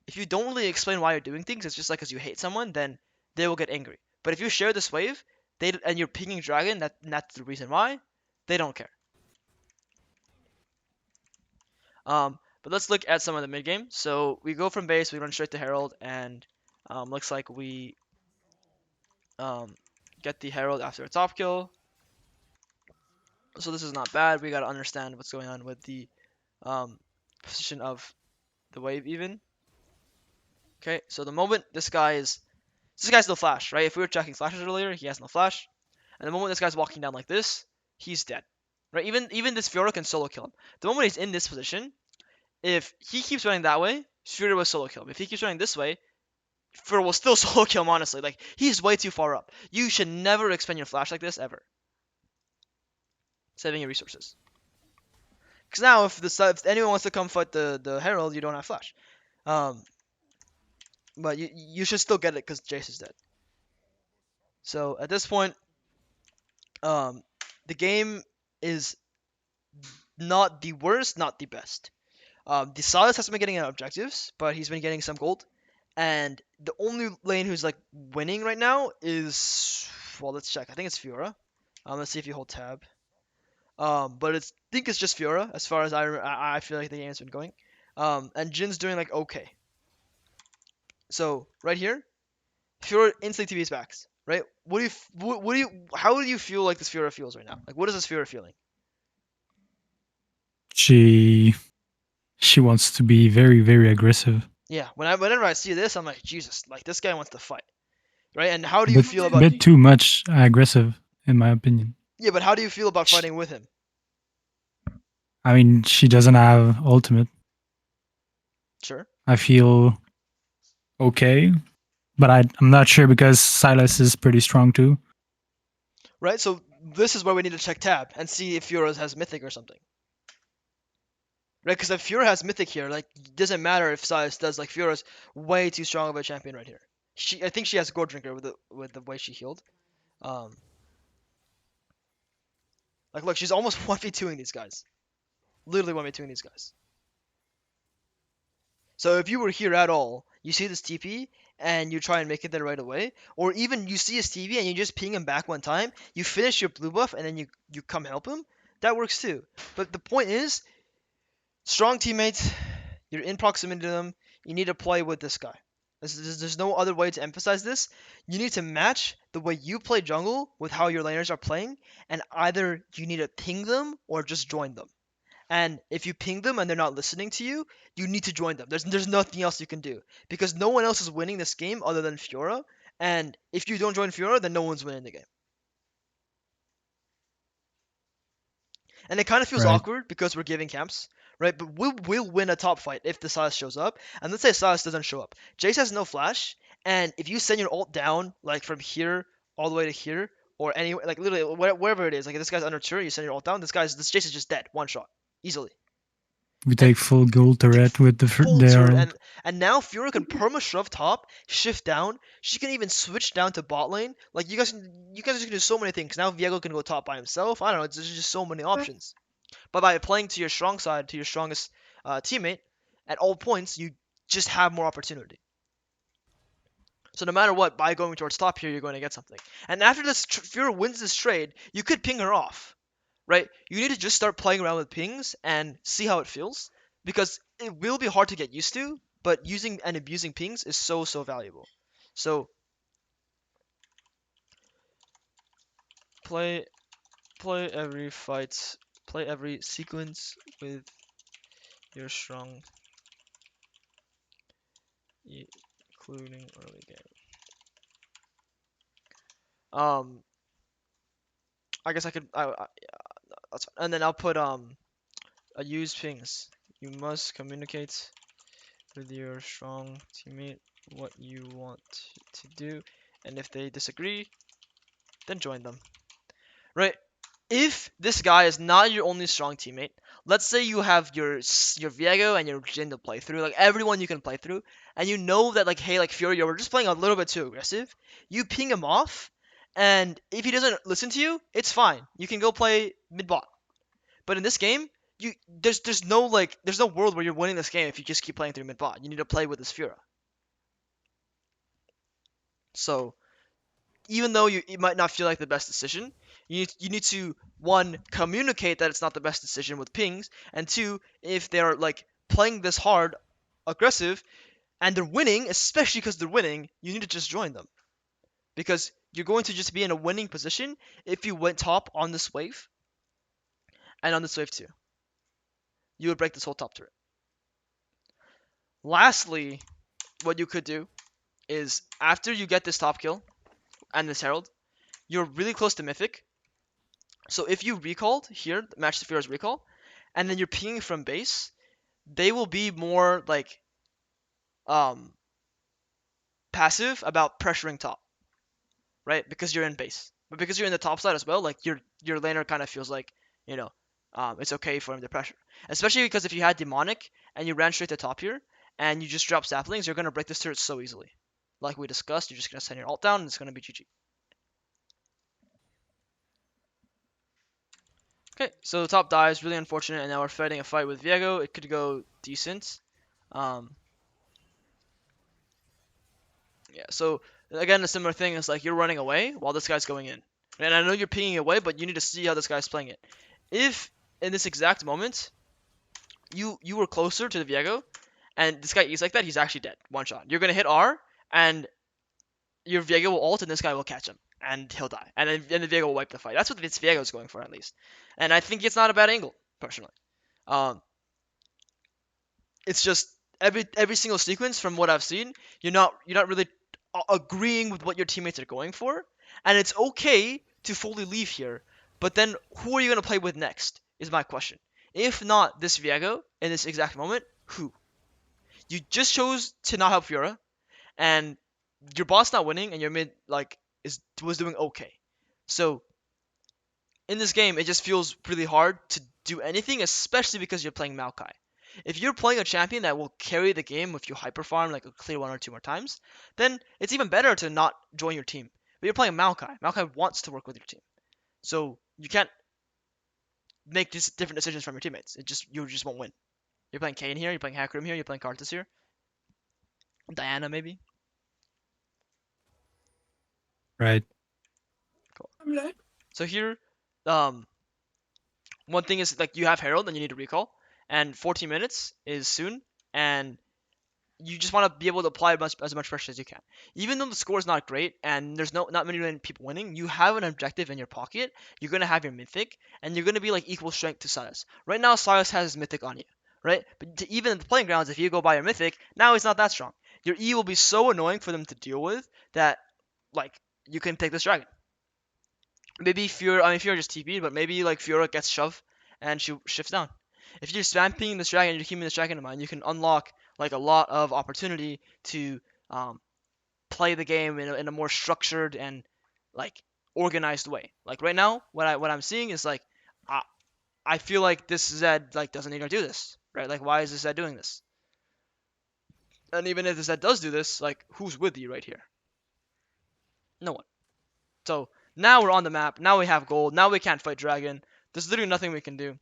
Speaker 1: If you don't really explain why you're doing things, it's just like because you hate someone, then they will get angry. But if you share this wave, and you're pinging dragon, that's the reason why, they don't care. But let's look at some of the mid game. So we go from base, we run straight to Herald, and looks like we um, get the Herald after a top kill. So this is not bad. We gotta understand what's going on with the position of the wave even. Okay, so the moment this guy's no flash, right? If we were checking flashes earlier, he has no flash. And the moment this guy's walking down like this, he's dead. Right? Even this Fiora can solo kill him. The moment he's in this position, if he keeps running that way, Fiora will solo kill him. If he keeps running this way, Fiora will still solo kill him, honestly. Like, he's way too far up. You should never expend your flash like this, ever. Saving your resources. Because now, if anyone wants to come fight the Herald, you don't have flash. But you should still get it because Jace is dead. So, at this point, the game is not the worst, not the best. The Silas hasn't been getting objectives, but he's been getting some gold. And the only lane who's like winning right now is, well, let's check. I think it's Fiora. Let's see if you hold tab. But I think it's just Fiora as far as I feel like the game's been going. And Jin's doing like okay. So right here, Fiora instantly TV's backs. Right? How do you feel like this Fiora feels right now? Like, what is this Fiora feeling?
Speaker 2: she wants to be very, very aggressive.
Speaker 1: Yeah, whenever I see this, I'm like, Jesus, like this guy wants to fight, right? And how do you
Speaker 2: But
Speaker 1: feel
Speaker 2: a
Speaker 1: about?
Speaker 2: bit too much aggressive, in my opinion.
Speaker 1: Yeah, but how do you feel about fighting with him?
Speaker 2: I mean, she doesn't have ultimate.
Speaker 1: Sure.
Speaker 2: I feel okay, but I'm not sure because Silas is pretty strong too.
Speaker 1: Right. So this is where we need to check tab and see if Fiora has mythic or something. Right? Because if Fiora has mythic here, like, it doesn't matter if Silas does. Like, Fiora's way too strong of a champion right here. I think she has Gold Drinker with the way she healed. Um, like, look, she's almost 1v2ing these guys. Literally 1v2ing these guys. So if you were here at all, you see this TP and you try and make it there right away, or even you see his TP and you just ping him back one time, you finish your blue buff and then you come help him. That works too. But the point is, strong teammates, you're in proximity to them, you need to play with this guy. There's no other way to emphasize this. You need to match the way you play jungle with how your laners are playing, and either you need to ping them or just join them. And if you ping them and they're not listening to you, you need to join them. There's nothing else you can do because no one else is winning this game other than Fiora. And if you don't join Fiora, then no one's winning the game. And it kind of feels
Speaker 2: Right.
Speaker 1: awkward because we're giving camps, right? But we'll win a top fight if the Sylas shows up. And let's say Sylas doesn't show up. Jace has no flash, and if you send your ult down like from here all the way to here, or anywhere, like literally wherever it is, like if this guy's under turret, you send your ult down. This Jace is just dead, one shot, easily.
Speaker 2: We
Speaker 1: And
Speaker 2: take full gold
Speaker 1: we take
Speaker 2: turret with
Speaker 1: full
Speaker 2: the
Speaker 1: turret,
Speaker 2: Herald.
Speaker 1: and now Fiora can perma shove top, shift down. She can even switch down to bot lane. Like you guys can do so many things. Now Viego can go top by himself. I don't know. There's just so many options. But by playing to your strong side, to your strongest teammate, at all points, you just have more opportunity. So no matter what, by going towards top here, you're going to get something. And after this, Fiora wins this trade, you could ping her off, right? You need to just start playing around with pings and see how it feels, because it will be hard to get used to, but using and abusing pings is so valuable. So play play every fight, play every sequence with your strong, including early game. I guess I could. That's fine. And then I'll put a use pings. You must communicate with your strong teammate what you want to do, and if they disagree, then join them. Right? If this guy is not your only strong teammate, let's say you have your Viego and your Jhin to play through, like everyone you can play through, and you know that like hey like Fury, we're just playing a little bit too aggressive. You ping him off, and if he doesn't listen to you, it's fine. You can go play mid bot. But in this game, there's no world where you're winning this game if you just keep playing through mid bot. You need to play with this Fiora. So even though it might not feel like the best decision, you need to one communicate that it's not the best decision with pings, and two, if they're like playing this hard, aggressive, and they're winning, especially because they're winning, you need to just join them because you're going to just be in a winning position if you went top on this wave and on this wave too. You would break this whole top turret. Lastly, what you could do is after you get this top kill and this herald, you're really close to mythic. So if you recalled here, match the Fiora's recall, and then you're pinging from base, they will be more like um passive about pressuring top, right? Because you're in base. But because you're in the top side as well, like your laner kind of feels like, you know, it's okay for him to pressure. Especially because if you had demonic and you ran straight to top here and you just drop saplings, you're gonna break this turret so easily. Like we discussed, you're just gonna send your ult down and it's gonna be GG. Okay, so the top dies, really unfortunate, and now we're fighting a fight with Viego. It could go decent. Um, yeah, so again, a similar thing is like you're running away while this guy's going in. And I know you're pinging away, but you need to see how this guy's playing it. If in this exact moment you were closer to the Viego and this guy eats like that, he's actually dead. One shot. You're gonna hit R and your Viego will ult and this guy will catch him and he'll die. And the Viego will wipe the fight. That's what this Viego's going for at least. And I think it's not a bad angle, personally. Um, it's just every single sequence from what I've seen, you're not really agreeing with what your teammates are going for, and it's okay to fully leave here. But then who are you gonna play with next? Is my question. If not this Viego in this exact moment, who? You just chose to not help Fiora, and your boss not winning, and your mid like was doing okay. So in this game, it just feels really hard to do anything, especially because you're playing Maokai. If you're playing a champion that will carry the game if you hyper farm like a clear one or two more times, then it's even better to not join your team. But you're playing Maokai. Maokai wants to work with your team, so you can't make just different decisions from your teammates. You just won't win. You're playing Kane here, you're playing Hakrim here, you're playing Karthus here. Diana maybe.
Speaker 2: Right.
Speaker 1: Cool. So here, um, one thing is like you have Herald and you need to recall, and 14 minutes is soon, and you just want to be able to apply as much pressure as you can. Even though the score is not great and there's not many people winning, you have an objective in your pocket. You're gonna have your mythic, and you're gonna be like equal strength to Silas. Right now, Silas has his mythic on you, right? But even in the playing grounds, if you go by your mythic, now he's not that strong. Your E will be so annoying for them to deal with that, like, you can take this dragon. Maybe Fiora, I mean Fiora just TP'd, but maybe like Fiora gets shoved and she shifts down. If you're spamming this dragon, you're keeping this dragon in mind, you can unlock like a lot of opportunity to um, play the game in a more structured and like organized way. Like right now, what I'm seeing is like I, I feel like this Zed like doesn't need to do this, right? Like why is this Zed doing this? And even if the Zed does do this, like who's with you right here? No one. So now we're on the map. Now we have gold. Now we can't fight dragon. There's literally nothing we can do.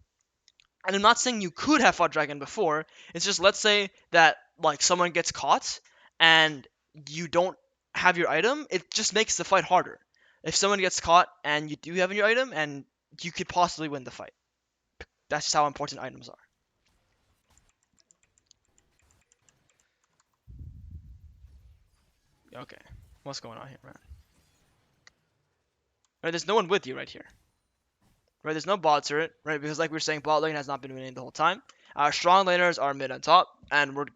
Speaker 1: And I'm not saying you could have fought dragon before. It's just let's say that like someone gets caught and you don't have your item, it just makes the fight harder. If someone gets caught and you do have your item, and you could possibly win the fight. That's just how important items are. Okay, what's going on here, man? Right, there's no one with you right here. Right, there's no bot turret, right? Because like we were saying, bot lane has not been winning the whole time. Our strong laners are mid and top, and we're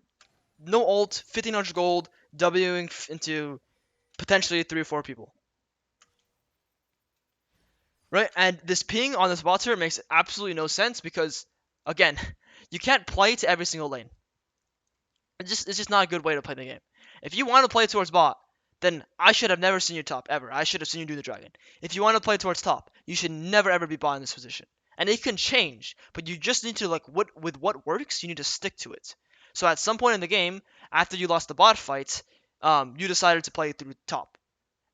Speaker 1: no ult, 1500 gold, Wing into potentially 3 or 4 people. Right? And this ping on this bot turret makes absolutely no sense because, again, you can't play to every single lane. It's just not a good way to play the game. If you want to play towards bot, then I should have never seen you top ever. I should have seen you do the dragon. If you want to play towards top, you should never ever be bot in this position. And it can change, but you just need to like what works, you need to stick to it. So at some point in the game, after you lost the bot fight, you decided to play through top.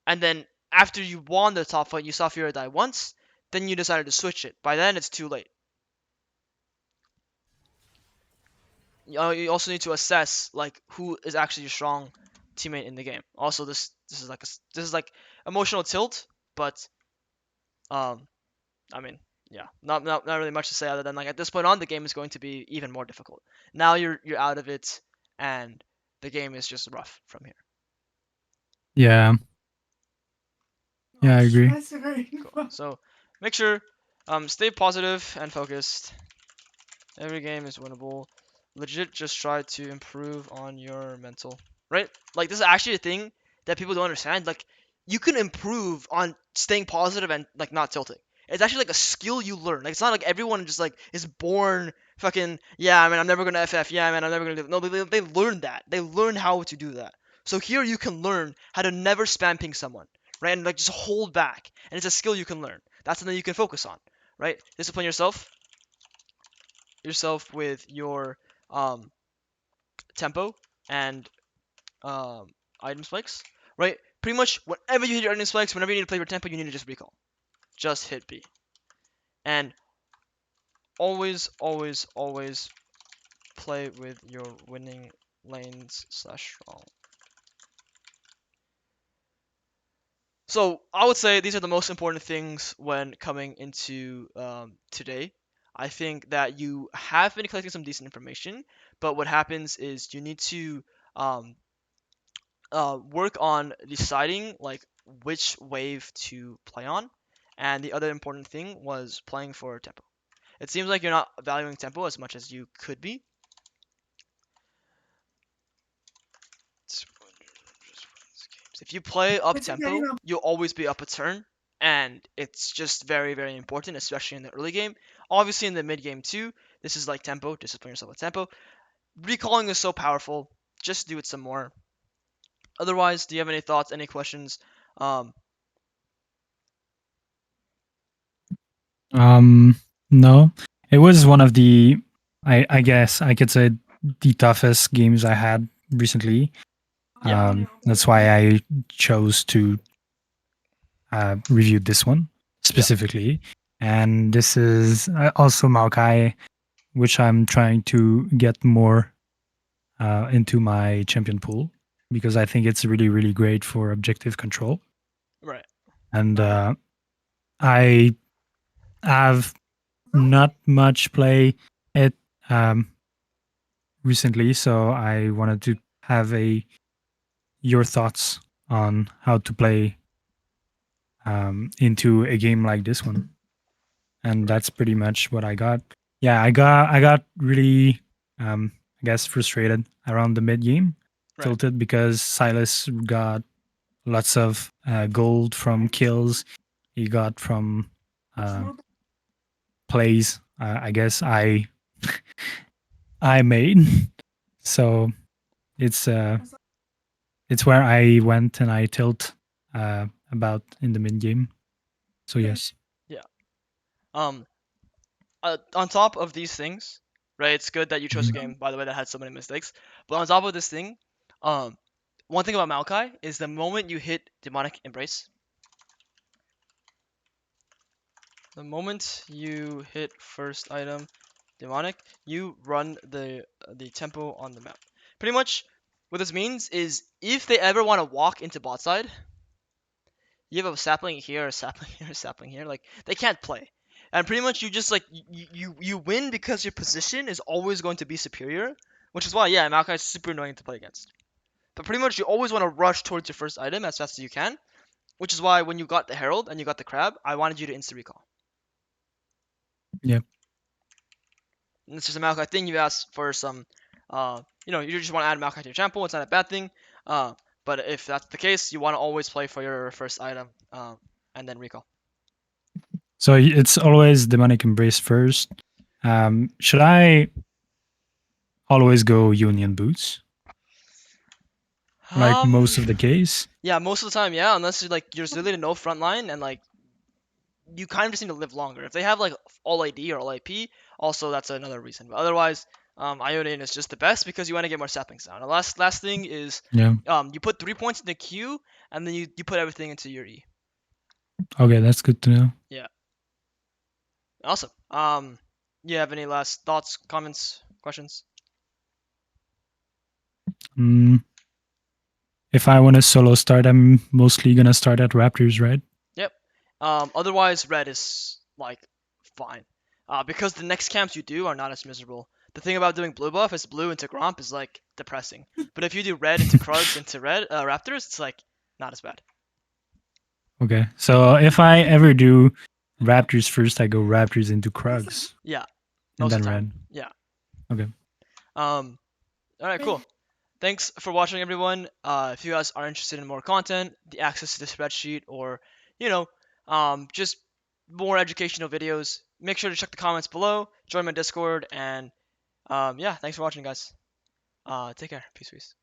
Speaker 1: And then after you won the top fight, you saw Fiora die once, then you decided to switch it. By then, it's too late. You also need to assess like who is actually a strong teammate in the game. Also, this is like emotional tilt, but um, I mean, yeah, not really much to say other than like at this point on, the game is going to be even more difficult. Now you're out of it, and the game is just rough from here.
Speaker 2: Yeah. Yeah, I agree.
Speaker 1: Cool. So make sure stay positive and focused. Every game is winnable. Legit, just try to improve on your mental. Right? Like, this is actually a thing that people don't understand. Like, you can improve on staying positive and, like, not tilting. It's actually, like, a skill you learn. Like, it's not like everyone just, like, is born fucking, yeah, man, I'm never gonna FF. Yeah, man, I'm never gonna do that. No, they learn that. They learn how to do that. So here you can learn how to never spam ping someone, right? And, like, just hold back. And it's a skill you can learn. That's something you can focus on, right? Discipline yourself with your um, tempo and item spikes, right? Pretty much whenever you hit your item spikes, whenever you need to play your tempo, you need to just recall. Just hit B. And always, always, always play with your winning lanes slash strong. So I would say these are the most important things when coming into today. I think that you have been collecting some decent information, but what happens is you need to um, work on deciding like which wave to play on. And the other important thing was playing for tempo. It seems like you're not valuing tempo as much as you could be. If you play up tempo, you'll always be up a turn, and it's just very, very important, especially in the early game. Obviously, in the mid game too, this is like tempo. Discipline yourself with tempo. Recalling is so powerful. Just do it some more. Otherwise, do you have any thoughts, any questions? Um,
Speaker 2: Um, no, it was one of the, I guess I could say, the toughest games I had recently.
Speaker 1: yeah,
Speaker 2: That's why I chose to review this one
Speaker 1: yeah.
Speaker 2: specifically. And this is also Maokai, which I'm trying to get more into my champion pool. because I think it's really, really great for objective control.
Speaker 1: Right.
Speaker 2: And I have not much play it um, recently, so I wanted to have a your thoughts on how to play into a game like this one. And
Speaker 1: Right.
Speaker 2: that's pretty much what I got. Yeah, I got really I guess frustrated around the mid game,
Speaker 1: Right.
Speaker 2: tilted because Silas got lots of gold from kills. He got from uh, plays. I guess I made. So it's uh it's where I went and I tilt about in the mid game. So yes.
Speaker 1: Yeah. Um. On top of these things, right? It's good that you chose a
Speaker 2: Mhm.
Speaker 1: game, by the way, that had so many mistakes. But on top of this thing, um, one thing about Maokai is the moment you hit demonic embrace, the moment you hit first item demonic, you run the tempo on the map. Pretty much, what this means is if they ever want to walk into bot side, you have a sapling here, a sapling here, a sapling here. Like they can't play, and pretty much you just like you win because your position is always going to be superior, which is why yeah, Maokai is super annoying to play against. But pretty much you always want to rush towards your first item as fast as you can, which is why when you got the Herald and you got the Crab, I wanted you to insta recall.
Speaker 2: Yeah.
Speaker 1: And it's just a Maokai thing. You asked for some, you just want to add Maokai to your example. It's not a bad thing. Uh, but if that's the case, you want to always play for your first item, and then recall.
Speaker 2: So it's always demonic embrace first. Should I always go union boots like
Speaker 1: Um,
Speaker 2: most of the case?
Speaker 1: yeah, most of the time, yeah, unless you like there's really no front line and like you kind of just need to live longer. If they have like all AD or all AP, also that's another reason. But otherwise, Ionian is just the best because you want to get more saplings down. The last thing is,
Speaker 2: Yeah.
Speaker 1: you put 3 points in the Q and then you put everything into your E.
Speaker 2: Okay, that's good to know.
Speaker 1: Yeah, awesome. You have any last thoughts, comments, questions?
Speaker 2: Mm, if I want to solo start, I'm mostly gonna start at Raptors, right?
Speaker 1: Yep. Otherwise, red is like fine, because the next camps you do are not as miserable. The thing about doing blue buff is blue into Gromp is like depressing, but if you do red into Krugs into red Raptors, it's like not as bad.
Speaker 2: Okay, so if I ever do Raptors first, I go Raptors into Krugs
Speaker 1: Yeah,
Speaker 2: and
Speaker 1: most of
Speaker 2: then
Speaker 1: the time.
Speaker 2: Red.
Speaker 1: Yeah.
Speaker 2: Okay.
Speaker 1: All right, cool. Thanks for watching, everyone. If you guys are interested in more content, the access to the spreadsheet, or you know, just more educational videos, make sure to check the comments below. Join my Discord, and yeah, thanks for watching, guys. Take care. Peace, peace.